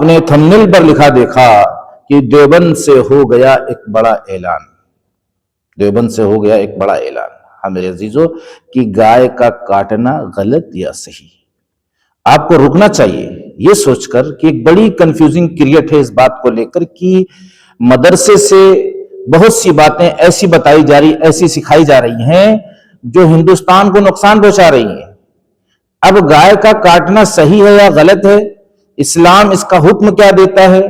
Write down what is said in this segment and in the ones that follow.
आपने थंबनेल पर लिखा देखा कि देवबंद से हो गया एक बड़ा ऐलान, देवबंद से हो गया एक बड़ा ऐलान। हाँ मेरे अजीजों, कि गाय का काटना गलत या सही। आपको रुकना चाहिए ये सोचकर कि एक बड़ी कंफ्यूजिंग क्रिएट है इस बात को लेकर कि मदरसे से बहुत सी बातें ऐसी बताई जा रही, ऐसी सिखाई जा रही हैं जो हिंदुस्तान को नुकसान पहुंचा रही हैं। अब गाय का काटना सही है या गलत है, इस्लाम इसका हुक्म क्या देता है,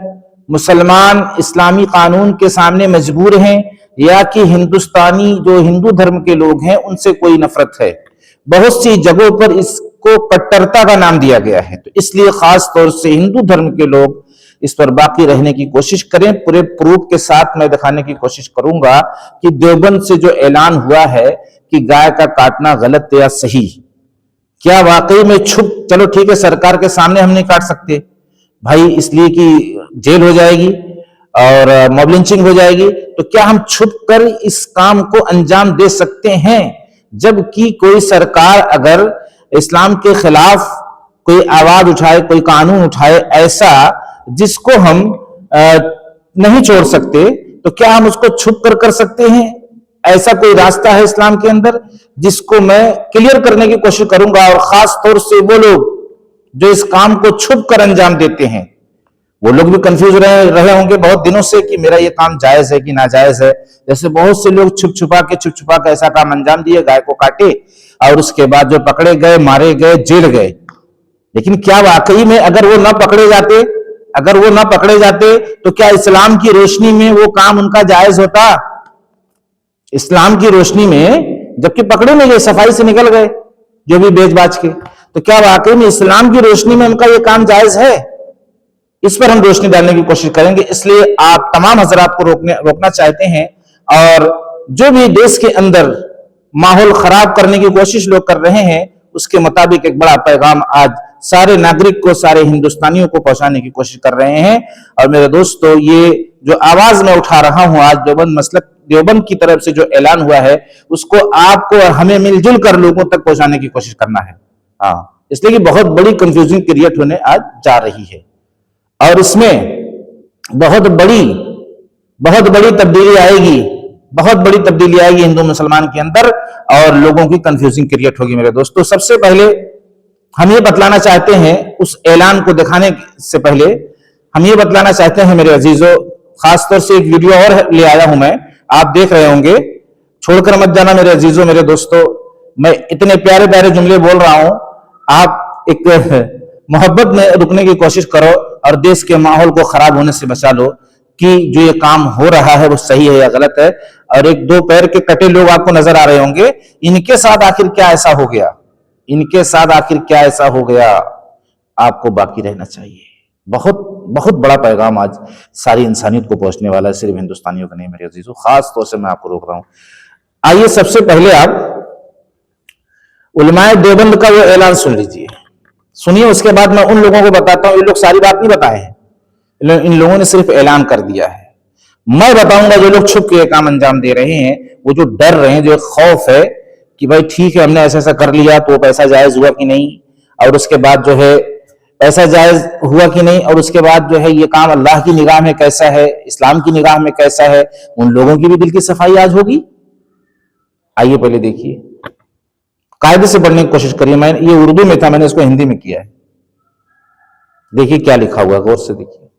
मुसलमान इस्लामी कानून के सामने मजबूर हैं या कि हिंदुस्तानी जो हिंदू धर्म के लोग हैं उनसे कोई नफरत है। बहुत सी जगहों पर इसको कट्टरता का नाम दिया गया है, तो इसलिए खास तौर से हिंदू धर्म के लोग इस पर बाकी रहने की कोशिश करें। पूरे प्रूफ के साथ मैं दिखाने की कोशिश करूंगा कि देवबंद से जो ऐलान हुआ है कि गाय का काटना गलत या सही, क्या वाकई में छुप, चलो ठीक है सरकार के सामने हम नहीं काट सकते भाई इसलिए कि जेल हो जाएगी और मॉब लिंचिंग हो जाएगी, तो क्या हम छुप कर इस काम को अंजाम दे सकते हैं? जबकि कोई सरकार अगर इस्लाम के खिलाफ कोई आवाज उठाए, कोई कानून उठाए ऐसा जिसको हम नहीं छोड़ सकते, तो क्या हम उसको छुप कर सकते हैं? ऐसा कोई रास्ता है इस्लाम के अंदर जिसको मैं क्लियर करने की कोशिश करूंगा। और खास तौर से वो लोग जो इस काम को छुप कर अंजाम देते हैं, वो लोग भी कंफ्यूज रहे होंगे बहुत दिनों से कि मेरा ये काम जायज है कि नाजायज है। जैसे बहुत से लोग छुप छुपा के ऐसा काम अंजाम दिए, गाय को काटे और उसके बाद जो पकड़े गए, मारे गए, जेल गए। लेकिन क्या वाकई में अगर वो ना पकड़े जाते तो क्या इस्लाम की रोशनी में वो काम उनका जायज होता? इस्लाम की रोशनी में जबकि पकड़े नहीं गए, सफाई से निकल गए जो भी बेच बाच के, तो क्या वाकई में इस्लाम की रोशनी में उनका ये काम जायज है? इस पर हम रोशनी डालने की कोशिश करेंगे। इसलिए आप तमाम हजरात को रोकना चाहते हैं और जो भी देश के अंदर माहौल खराब करने की कोशिश लोग कर रहे हैं उसके मुताबिक एक बड़ा पैगाम आज सारे नागरिक को, सारे हिंदुस्तानियों को पहुंचाने की कोशिश कर रहे हैं। और मेरे दोस्तों, ये जो आवाज मैं उठा रहा हूं आज देवबंद की तरफ से जो ऐलान हुआ है उसको आपको हमें मिलजुल कर लोगों तक पहुंचाने की कोशिश करना है। हाँ, इसलिए कि बहुत बड़ी कंफ्यूजिंग क्रिएट होने आज जा रही है और इसमें बहुत बड़ी तब्दीली आएगी हिंदू मुसलमान के अंदर और लोगों की कंफ्यूजिंग क्रिएट होगी। मेरे दोस्तों, सबसे पहले हम ये बतलाना चाहते हैं, उस ऐलान को दिखाने से पहले हम ये बतलाना चाहते हैं मेरे अजीजों, खासतौर से एक वीडियो और ले आया हूं मैं, आप देख रहे होंगे, छोड़कर मत जाना मेरे अजीजों, मेरे दोस्तों। मैं इतने प्यारे प्यारे जुमले बोल रहा हूं, आप एक मोहब्बत में रुकने की कोशिश करो और देश के माहौल को खराब होने से बचा लो कि जो ये काम हो रहा है वो सही है या गलत है। और एक दो पैर के कटे लोग आपको नजर आ रहे होंगे, इनके साथ आखिर क्या ऐसा हो गया, आपको बाकी रहना चाहिए। बहुत बड़ा पैगाम आज सारी इंसानियत को पहुंचने वाला है, सिर्फ हिंदुस्तानियों का नहीं मेरे अजीजों, खास तौर से मैं आपको रोक रहा हूं। आइए सबसे पहले आप उलमाए देवबंद का वो ऐलान सुन लीजिए, सुनिए, उसके बाद मैं उन लोगों को बताता हूं। ये लोग सारी बात नहीं बताए हैं, इन लोगों ने सिर्फ ऐलान कर दिया है। मैं बताऊंगा जो लोग छुप के काम अंजाम दे रहे हैं, वो जो डर रहे हैं, जो खौफ है कि भाई ठीक है हमने ऐसा कर लिया तो पैसा जायज हुआ कि नहीं, और उसके बाद जो है पैसा जायज हुआ कि नहीं, और उसके बाद जो है ये काम अल्लाह की निगाह में कैसा है, इस्लाम की निगाह में कैसा है, उन लोगों की भी दिल की सफाई आज होगी। आइए पहले देखिए, कायदे से पढ़ने की कोशिश करिए। मैं ये उर्दू में था, मैंने इसको हिंदी में किया है। देखिए क्या लिखा हुआ, गौर से देखिए।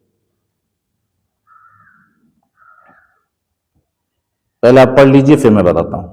पहले आप पढ़ लीजिए, फिर मैं बताता हूं।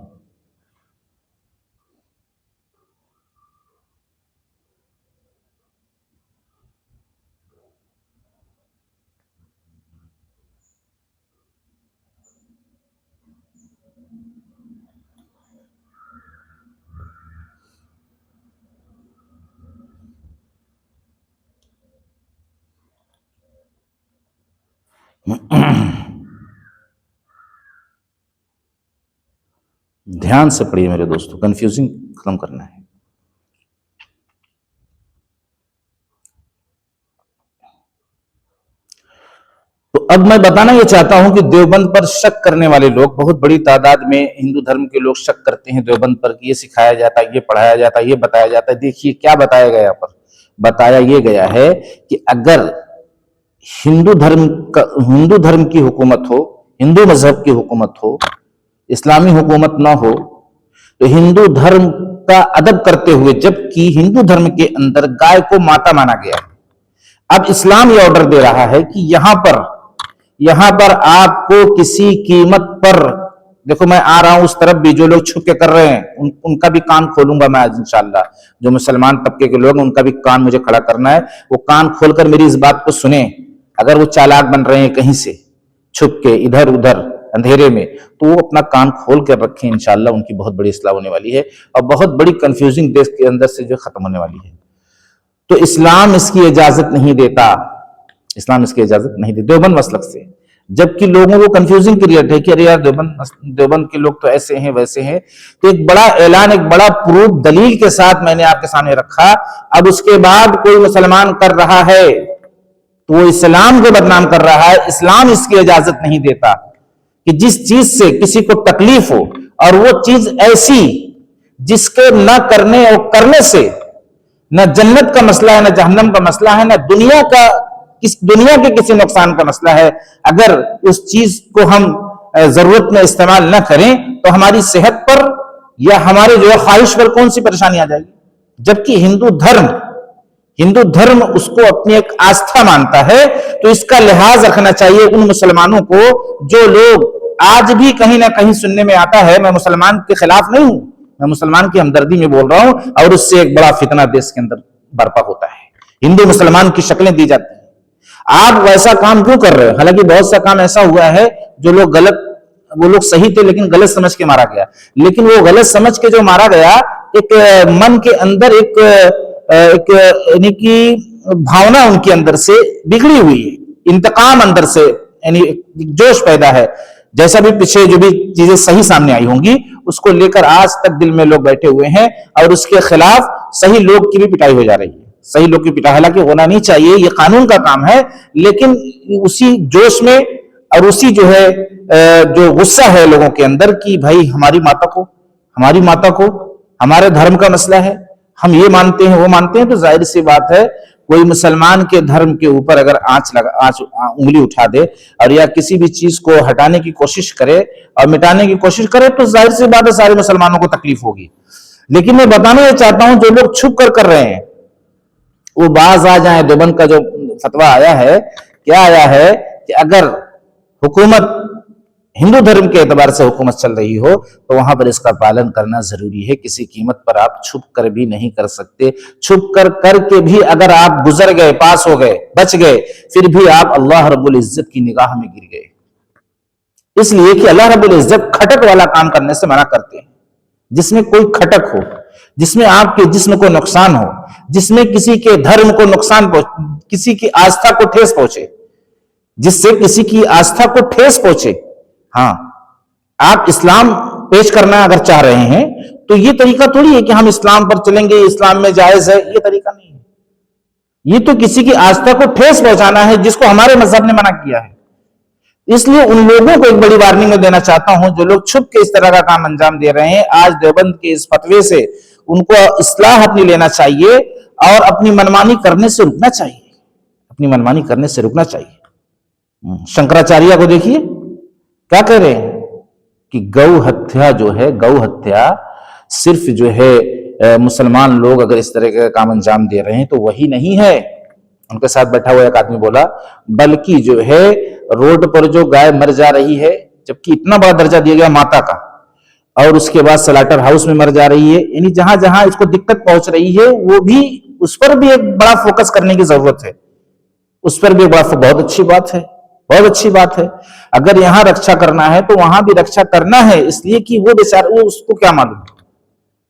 ध्यान से पढ़िए मेरे दोस्तों, कंफ्यूजिंग खत्म करना है। तो अब मैं बताना ये चाहता हूं कि देवबंद पर शक करने वाले लोग, बहुत बड़ी तादाद में हिंदू धर्म के लोग शक करते हैं देवबंद पर कि ये सिखाया जाता है, ये पढ़ाया जाता है, ये बताया जाता है। देखिए क्या बताया गया, पर बताया ये गया है कि अगर हिंदू धर्म की हुकूमत हो, हिंदू मजहब की हुकूमत हो, इस्लामी हुकूमत ना हो, तो हिंदू धर्म का अदब करते हुए, जबकि हिंदू धर्म के अंदर गाय को माता माना गया है, अब इस्लाम ये ऑर्डर दे रहा है कि यहां पर आपको किसी कीमत पर, देखो मैं आ रहा हूं उस तरफ भी, जो लोग छुप के कर रहे हैं उनका भी कान खोलूंगा मैं आज इंशाल्लाह। जो मुसलमान तबके के लोग हैं उनका भी कान मुझे खड़ा करना है, वो कान खोलकर मेरी इस बात को सुने। अगर वो चालाक बन रहे हैं कहीं से छुप के इधर उधर अंधेरे में, तो वो अपना कान खोल कर रखें, इंशाल्लाह उनकी बहुत बड़ी इस्लाह होने वाली है और बहुत बड़ी कंफ्यूजिंग देश के अंदर से जो खत्म होने वाली है। तो इस्लाम इसकी इजाजत नहीं देता, इस्लाम इसकी इजाजत नहीं देता देवबंद मसलक से। जबकि लोगों को कंफ्यूजिंग क्रिएट है कि अरे यार देवबंद के लोग तो ऐसे हैं वैसे हैं। तो एक बड़ा ऐलान, एक बड़ा प्रूफ दलील के साथ मैंने आपके सामने रखा। अब उसके बाद कोई मुसलमान कर रहा है तो वो इस्लाम को बदनाम कर रहा है। इस्लाम इसकी इजाजत नहीं देता कि जिस चीज से किसी को तकलीफ हो, और वो चीज ऐसी जिसके न करने और करने से न जन्नत का मसला है, न जहन्नम का मसला है, न दुनिया के किसी नुकसान का मसला है, अगर उस चीज को हम जरूरत में इस्तेमाल न करें तो हमारी सेहत पर या हमारे जो है ख्वाहिश पर कौन सी परेशानी आ जाएगी। जबकि हिंदू धर्म उसको अपनी एक आस्था मानता है। तो इसका लिहाज रखना चाहिए उन मुसलमानों को जो लोग आज भी कहीं ना कहीं सुनने में आता है, मैं मुसलमान के खिलाफ नहीं हूं, मैं मुसलमान की हमदर्दी में बोल रहा हूं, और उससे एक बड़ा फितना देश के अंदर बर्पा होता है। हिंदू मुसलमान की शक्लें दी जाती हैं। आप वैसा काम क्यों कर रहे हो? हालांकि बहुत सा काम ऐसा हुआ है जो लोग वो लोग सही थे लेकिन गलत समझ के मारा गया। लेकिन वो गलत समझ के जो मारा गया, एक मन के अंदर एक यानी कि भावना उनके अंदर से बिगड़ी हुई है, इंतकाम अंदर से यानी जोश पैदा है। जैसा भी पीछे जो भी चीजें सही सामने आई होंगी उसको लेकर आज तक दिल में लोग बैठे हुए हैं और उसके खिलाफ सही लोग की भी पिटाई हो जा रही है। सही लोग की पिटाई हालांकि होना नहीं चाहिए, ये कानून का काम है, लेकिन उसी जोश में और उसी जो है जो गुस्सा है लोगों के अंदर कि भाई हमारी माता को हमारे धर्म का मसला है, हम ये मानते हैं वो मानते हैं, तो जाहिर सी बात है कोई मुसलमान के धर्म के ऊपर अगर उंगली उठा दे और या किसी भी चीज को हटाने की कोशिश करे और मिटाने की कोशिश करे, तो जाहिर सी बात है सारे मुसलमानों को तकलीफ होगी। लेकिन मैं बताना ये चाहता हूं, जो लोग छुप कर रहे हैं वो बाज आ जाए। देवबंद का जो फतवा आया है, क्या आया है कि अगर हुकूमत हिंदू धर्म के एतबार से हुकूमत चल रही हो तो वहां पर इसका पालन करना जरूरी है। किसी कीमत पर आप छुप कर भी नहीं कर सकते। छुप कर करके भी अगर आप गुजर गए, पास हो गए, बच गए, फिर भी आप अल्लाह रब्बुल इज्जत की निगाह में गिर गए। इसलिए कि अल्लाह रब्बुल इज्जत खटक वाला काम करने से मना करते हैं। जिसमें कोई खटक हो, जिसमें आपके जिस्म को नुकसान हो, जिसमें किसी के धर्म को नुकसान किसी की आस्था को ठेस पहुंचे, जिससे किसी की आस्था को ठेस पहुंचे। हाँ, आप इस्लाम पेश करना अगर चाह रहे हैं तो ये तरीका थोड़ी है कि हम इस्लाम पर चलेंगे, इस्लाम में जायज है, ये तरीका नहीं है। ये तो किसी की आस्था को ठेस पहुंचाना है जिसको हमारे मजहब ने मना किया है। इसलिए उन लोगों को एक बड़ी वार्निंग में देना चाहता हूं जो लोग छुप के इस तरह का काम अंजाम दे रहे हैं। आज देवबंद के इस फतवे से उनको इस्लाह अपनी लेना चाहिए और अपनी मनमानी करने से रुकना चाहिए, अपनी मनमानी करने से रुकना चाहिए। शंकराचार्य को देखिए क्या कह रहे हैं कि गौ हत्या जो है, गौ हत्या सिर्फ जो है मुसलमान लोग अगर इस तरह का काम अंजाम दे रहे हैं तो वही नहीं है। उनके साथ बैठा हुआ एक आदमी बोला, बल्कि जो है रोड पर जो गाय मर जा रही है, जबकि इतना बड़ा दर्जा दिया गया माता का, और उसके बाद स्लॉटर हाउस में मर जा रही है, यानी जहां जहां इसको दिक्कत पहुंच रही है वो भी, उस पर भी एक बड़ा फोकस करने की जरूरत है। उस पर भी बहुत अच्छी बात है, बहुत अच्छी बात है। अगर यहां रक्षा करना है तो वहां भी रक्षा करना है, इसलिए कि वो बेचारा, वो उसको क्या मालूम।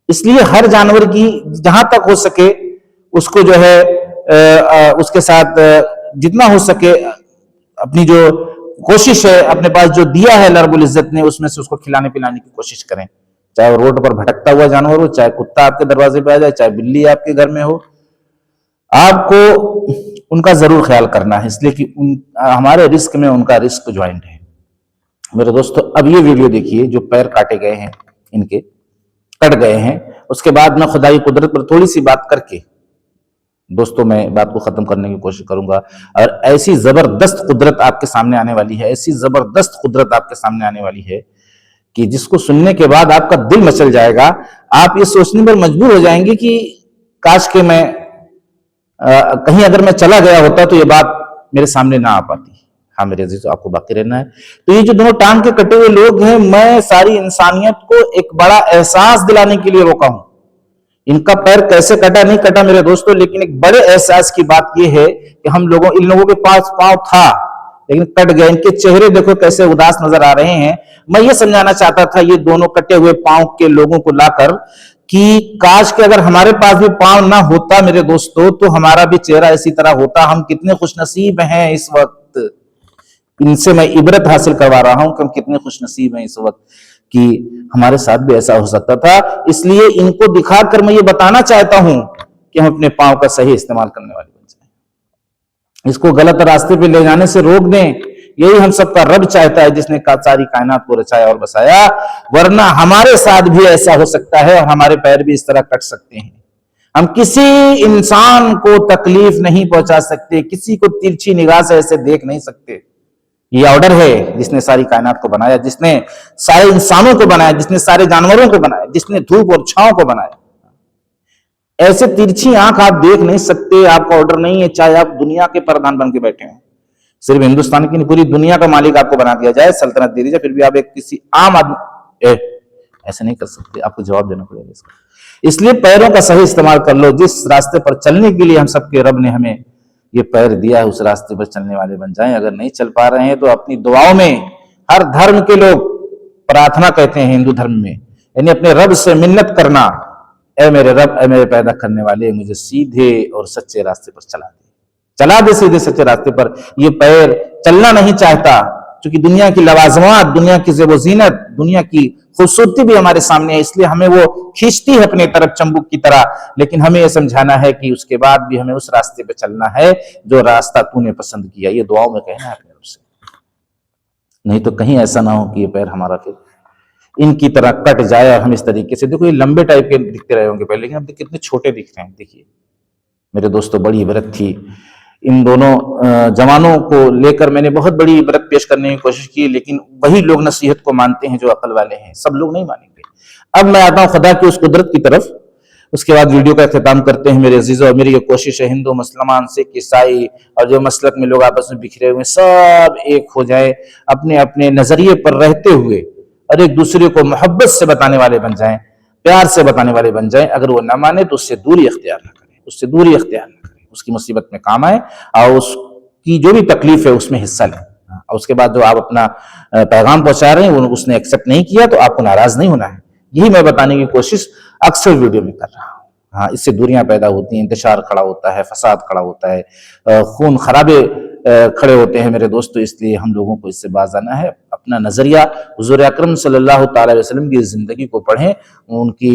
इसलिए हर जानवर की जहां तक हो सके उसको जो है उसके साथ जितना हो सके अपनी जो कोशिश है, अपने पास जो दिया है अल्लाह रब्बुल इज्जत ने, उसमें से उसको खिलाने पिलाने की कोशिश करें। चाहे वो रोड पर भटकता हुआ जानवर हो, चाहे कुत्ता आपके दरवाजे पे आ जाए, चाहे बिल्ली आपके घर में हो, आपको उनका जरूर ख्याल करना है, इसलिए कि हमारे रिस्क में उनका रिस्क ज्वाइंट है। मेरे दोस्तों, अब ये वीडियो देखिए जो पैर काटे गए हैं, इनके कट गए हैं। उसके बाद मैं खुदा की कुदरत पर थोड़ी सी बात करके دوستوں میں بات کو ختم کرنے کی کوشش کروں گا، اور ایسی زبردست قدرت آپ کے سامنے آنے والی ہے، ایسی زبردست قدرت آپ کے سامنے آنے والی ہے کہ جس کو سننے کے بعد آپ کا دل مچل جائے گا، آپ یہ سوچنے پر مجبور ہو جائیں گے کہ کاش کہ میں کہیں اگر میں چلا گیا ہوتا تو یہ بات میرے سامنے نہ آ پاتی۔ ہاں میرے عزیز، آپ کو باقی رہنا ہے۔ تو یہ جو دونوں ٹانگ کے کٹے ہوئے لوگ ہیں، میں ساری انسانیت کو ایک بڑا احساس دلانے کے لیے روکا ہوں۔ ان کا پیر کیسے کٹا نہیں کٹا میرے دوستوں، لیکن ایک بڑے احساس کی بات یہ ہے کہ ان لوگوں کے پاس پاؤں تھا لیکن کٹ گئے۔ ان کے چہرے دیکھو کیسے اداس نظر آ رہے ہیں۔ میں یہ سمجھانا چاہتا تھا یہ دونوں کٹے ہوئے پاؤں کے لوگوں کو لا کر کہ کاش کہ اگر ہمارے پاس بھی پاؤں نہ ہوتا میرے دوستوں تو ہمارا بھی چہرہ اسی طرح ہوتا۔ ہم کتنے خوش نصیب ہیں اس وقت، ان سے میں عبرت حاصل کروا رہا ہوں کہ ہم کتنے خوش نصیب ہیں اس وقت کہ ہمارے ساتھ بھی ایسا ہو سکتا تھا۔ اس لیے ان کو دکھا کر میں یہ بتانا چاہتا ہوں کہ ہم اپنے پاؤں کا صحیح استعمال کرنے والے بن جائیں، اس کو غلط راستے پہ لے جانے سے روک دیں۔ یہی ہم سب کا رب چاہتا ہے جس نے ساری کائنات کو رچایا اور بسایا، ورنہ ہمارے ساتھ بھی ایسا ہو سکتا ہے اور ہمارے پیر بھی اس طرح کٹ سکتے ہیں۔ ہم کسی انسان کو تکلیف نہیں پہنچا سکتے، کسی کو ترچھی نگاہ سے ایسے دیکھ نہیں سکتے۔ یہ آرڈر ہے جس نے ساری کائنات کو بنایا، جس نے سارے انسانوں کو بنایا، جس نے سارے جانوروں کو بنایا، جس نے دھوپ اور چھاؤں کو بنایا۔ ایسے ترچھی آنکھ آپ دیکھ نہیں سکتے، آپ کا آرڈر نہیں ہے، چاہے آپ دنیا کے پردھان بن کے بیٹھے ہیں، صرف ہندوستان کی نہیں پوری دنیا کا مالک آپ کو بنا دیا جائے، سلطنت دے دی جائے، پھر بھی آپ ایک کسی عام آدمی ایسے نہیں کر سکتے، آپ کو جواب دینا پڑے گا اس کا۔ اس لیے پیروں کا صحیح استعمال کر لو، جس راستے پر چلنے کے لیے ہم سب کے رب نے ہمیں یہ پیر دیا ہے اس راستے پر چلنے والے بن جائیں۔ اگر نہیں چل پا رہے ہیں تو اپنی دعاؤں میں، ہر دھرم کے لوگ پرارتھنا کہتے ہیں ہندو دھرم میں، یعنی اپنے رب سے منت کرنا، اے میرے رب، اے میرے پیدا کرنے والے، مجھے سیدھے اور سچے راستے پر چلا دے سیدھے سچے راستے پر۔ یہ پیر چلنا نہیں چاہتا کیونکہ دنیا کی لوازمات، دنیا کی زیب و زینت، دنیا کی خوبصورتی بھی ہمارے سامنے ہے، اس لیے ہمیں وہ کھینچتی ہے اپنے طرف چمبک کی طرح، لیکن ہمیں یہ سمجھانا ہے کہ اس کے بعد بھی ہمیں اس راستے پہ چلنا ہے جو راستہ تو نے پسند کیا۔ یہ دعاؤں میں کہنا ہے اپنے رب سے، نہیں تو کہیں ایسا نہ ہو کہ یہ پیر ہمارا پھر ان کی طرح کٹ جائے اور ہم اس طریقے سے، دیکھو یہ لمبے ٹائپ کے دکھتے رہے ہوں گے پہلے، لیکن اب کتنے چھوٹے دکھ رہے ہیں۔ دیکھیے میرے دوستوں، بڑی عبرت تھی ان دونوں جوانوں کو لے کر، میں نے بہت بڑی عبرت پیش کرنے کی کوشش کی، لیکن وہی لوگ نصیحت کو مانتے ہیں جو عقل والے ہیں، سب لوگ نہیں مانیں گے۔ اب میں آتا ہوں خدا کی اس قدرت کی طرف، اس کے بعد ویڈیو کا اختتام کرتے ہیں میرے عزیزوں۔ اور میری یہ کوشش ہے ہندو، مسلمان، سکھ، عیسائی اور جو مسلک میں لوگ آپس میں بکھرے ہوئے سب ایک ہو جائے، اپنے اپنے نظریے پر رہتے ہوئے اور ایک دوسرے کو محبت سے بتانے والے بن جائیں، پیار سے بتانے والے بن جائیں۔ اگر وہ نہ مانے تو اس سے دوری اختیار نہ کریں، اس سے دوری اختیار نہ کریں، اس کی مصیبت میں کام آئے اور اس کی جو بھی تکلیف ہے اس میں حصہ لیں، اور اس کے بعد جو آپ اپنا پیغام پہنچا رہے ہیں اس نے ایکسیپٹ نہیں کیا تو آپ کو ناراض نہیں ہونا ہے۔ یہی میں بتانے کی کوشش اکثر ویڈیو میں کر رہا ہوں۔ ہاں، اس سے دوریاں پیدا ہوتی ہیں، انتشار کھڑا ہوتا ہے، فساد کھڑا ہوتا ہے، خون خرابے کھڑے ہوتے ہیں میرے دوستو۔ اس لیے ہم لوگوں کو اس سے باز آنا ہے۔ اپنا نظریہ حضور اکرم صلی اللہ تعالی علیہ وسلم کی زندگی کو پڑھیں، ان کی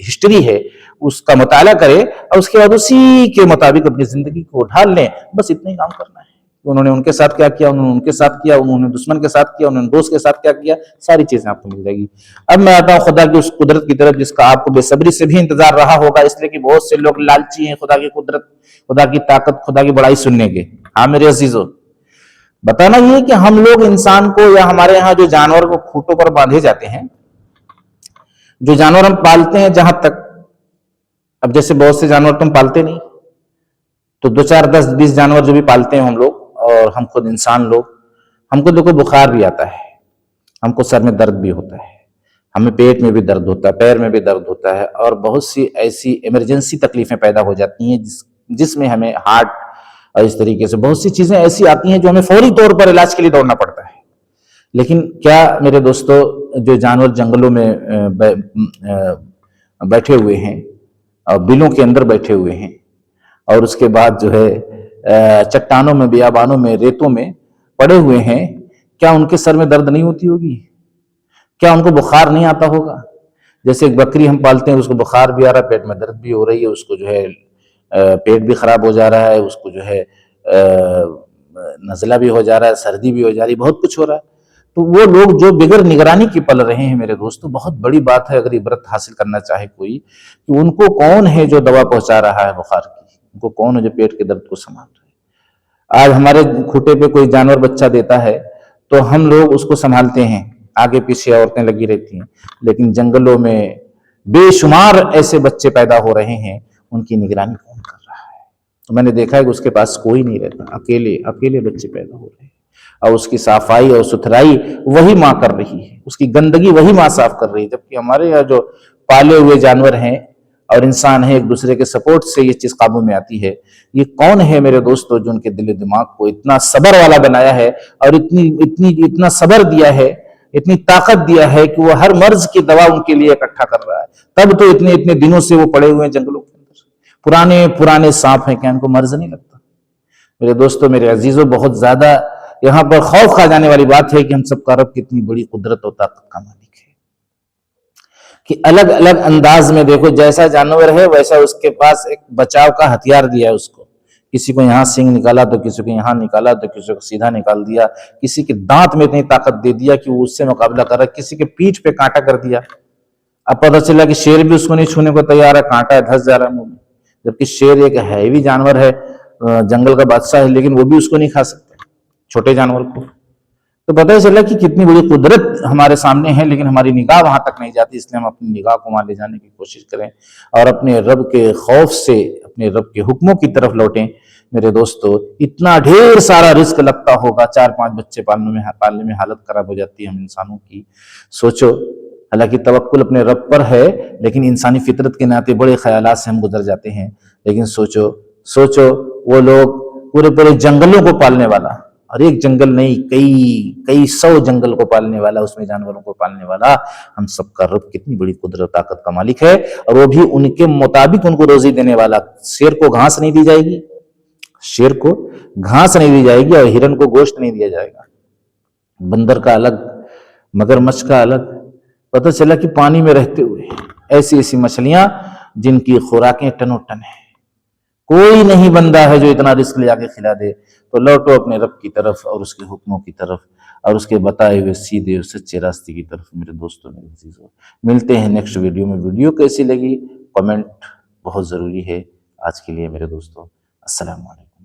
ہسٹری ہے اس کا مطالعہ کریں، اور اس کے بعد اسی کے مطابق اپنی زندگی کو ڈھال لیں۔ بس اتنا ہی کام کرنا ہے۔ انہوں نے ان کے ساتھ کیا کیا، انہوں نے ان کے ساتھ کیا، انہوں نے دشمن کے ساتھ کیا، انہوں نے دوست کے ساتھ کیا کیا، ساری چیزیں آپ کو مل جائے گی۔ اب میں آتا ہوں خدا کی اس قدرت کی طرف جس کا آپ کو بے صبری سے بھی انتظار رہا ہوگا، اس لیے کہ بہت سے لوگ لالچی ہیں خدا کی قدرت، خدا کی طاقت، خدا کی بڑائی سننے کے۔ ہاں میرے عزیزو، بتانا یہ کہ ہم لوگ انسان کو، یا ہمارے ہاں جو جانور کو کھوٹوں پر باندھے جاتے ہیں، جو جانور ہم پالتے ہیں، جہاں تک اب جیسے بہت سے جانور تم پالتے نہیں، تو 2 4 10 20 جانور جو بھی پالتے ہیں ہم لوگ، اور ہم خود انسان لوگ، ہم کو دیکھو بخار بھی آتا ہے، ہم کو سر میں درد بھی ہوتا ہے، ہمیں پیٹ میں بھی درد ہوتا ہے، پیر میں بھی درد ہوتا ہے، اور بہت سی ایسی ایمرجنسی تکلیفیں پیدا ہو جاتی ہیں جس میں ہمیں ہارٹ اور اس طریقے سے بہت سی چیزیں ایسی آتی ہیں جو ہمیں فوری طور پر علاج کے لیے دوڑنا پڑتا ہے۔ لیکن کیا میرے دوستو، جو جانور جنگلوں میں بیٹھے ہوئے ہیں اور بلوں کے اندر بیٹھے ہوئے ہیں، اور اس کے بعد جو ہے چٹانوں میں، بیابانوں میں، ریتوں میں پڑے ہوئے ہیں، کیا ان کے سر میں درد نہیں ہوتی ہوگی؟ کیا ان کو بخار نہیں آتا ہوگا؟ جیسے ایک بکری ہم پالتے ہیں، اس کو بخار بھی آ رہا ہے، پیٹ میں درد بھی ہو رہی ہے، اس کو جو ہے پیٹ بھی خراب ہو جا رہا ہے، اس کو جو ہے نزلہ بھی ہو جا رہا ہے، سردی بھی ہو جا رہی ہے، بہت کچھ ہو رہا ہے۔ تو وہ لوگ جو بغیر نگرانی کی پل رہے ہیں میرے دوستو، بہت بڑی بات ہے اگر عبرت حاصل کرنا چاہے کوئی، کہ ان کو کون ہے جو دوا پہنچا رہا ہے بخار کی؟ ان کو کون ہے جو پیٹ کے درد کو سنبھال رہے ہیں؟ آج ہمارے کھوٹے پہ کوئی جانور بچہ دیتا ہے تو ہم لوگ اس کو سنبھالتے ہیں، آگے پیچھے عورتیں لگی رہتی ہیں، لیکن جنگلوں میں بے شمار ایسے بچے پیدا ہو رہے ہیں، ان کی نگرانی کون کر رہا ہے؟ تو میں نے دیکھا ہے کہ اس کے پاس کوئی نہیں رہتا، اکیلے بچے پیدا ہو رہے ہیں، اور اس کی صافائی اور ستھرائی وہی ماں کر رہی ہے، اس کی گندگی وہی ماں صاف کر رہی ہے، جبکہ ہمارے یہاں جو پالے ہوئے جانور ہیں اور انسان ہے، ایک دوسرے کے سپورٹ سے یہ چیز قابو میں آتی ہے۔ یہ کون ہے میرے دوستو جو ان کے دل و دماغ کو اتنا صبر والا بنایا ہے اور اتنا صبر دیا ہے، اتنی طاقت دیا ہے کہ وہ ہر مرض کی دوا ان کے لیے اکٹھا کر رہا ہے؟ تب تو اتنے دنوں سے وہ پڑے ہوئے ہیں جنگلوں کے اندر، پرانے سانپ ہیں، کیا ان کو مرض نہیں لگتا؟ میرے دوستو، میرے عزیزوں، بہت زیادہ یہاں پر خوف کھا جانے والی بات ہے کہ ہم سب کا رب کتنی بڑی قدرت اور طاقت کا مالک ہے، کہ الگ الگ انداز میں دیکھو، جیسا جانور ہے ویسا اس کے پاس ایک بچاؤ کا ہتھیار دیا ہے اس کو، کسی کو یہاں سینگ نکالا تو کسی کو یہاں نکالا تو کسی کو سیدھا نکال دیا، کسی کے دانت میں اتنی طاقت دے دیا کہ وہ اس سے مقابلہ کر رہا، کسی کے پیٹھ پہ کانٹا کر دیا۔ اب پتہ چلا کہ شیر بھی اس کو نہیں چھونے کو تیار ہے، کانٹا ہے، دھس جا رہا ہے منہ میں، جبکہ شیر ایک ہیوی جانور ہے، جنگل کا بادشاہ ہے، لیکن وہ بھی اس کو نہیں کھا سکتے، چھوٹے جانور کو۔ تو پتہ چلا کہ کتنی بڑی قدرت ہمارے سامنے ہے، لیکن ہماری نگاہ وہاں تک نہیں جاتی، اس لیے ہم اپنی نگاہ کو وہاں لے جانے کی کوشش کریں اور اپنے رب کے خوف سے اپنے رب کے حکموں کی طرف لوٹیں۔ میرے دوستو، اتنا ڈھیر سارا رزق لگتا ہوگا، 4-5 بچے پالنے میں حالت خراب ہو جاتی ہے ہم انسانوں کی۔ سوچو، حالانکہ توکل اپنے رب پر ہے، لیکن انسانی فطرت کے ناطے بڑے خیالات سے ہم گزر جاتے ہیں۔ لیکن سوچو وہ لوگ پورے جنگلوں کو پالنے والا، اور ایک جنگل نہیں، کئی 100 جنگل کو پالنے والا، اس میں جانوروں کو پالنے والا ہم سب کا رب کتنی بڑی قدرت طاقت کا مالک ہے، اور وہ بھی ان کے مطابق ان کو روزی دینے والا۔ شیر کو گھاس نہیں دی جائے گی، اور ہرن کو گوشت نہیں دیا جائے گا، بندر کا الگ، مگرمچھ کا الگ۔ پتہ چلا کہ پانی میں رہتے ہوئے ایسی مچھلیاں جن کی خوراکیں ٹنوں ٹن ہیں، کوئی نہیں بندہ ہے جو اتنا رزق لے آ کے کھلا دے۔ تو لوٹو اپنے رب کی طرف اور اس کے حکموں کی طرف اور اس کے بتائے ہوئے سیدھے اور سچے راستے کی طرف۔ میرے دوستوں، میرے عزیزوں، ملتے ہیں نیکسٹ ویڈیو میں۔ ویڈیو کیسی لگی کمنٹ بہت ضروری ہے۔ آج کے لیے میرے دوستوں، السلام علیکم۔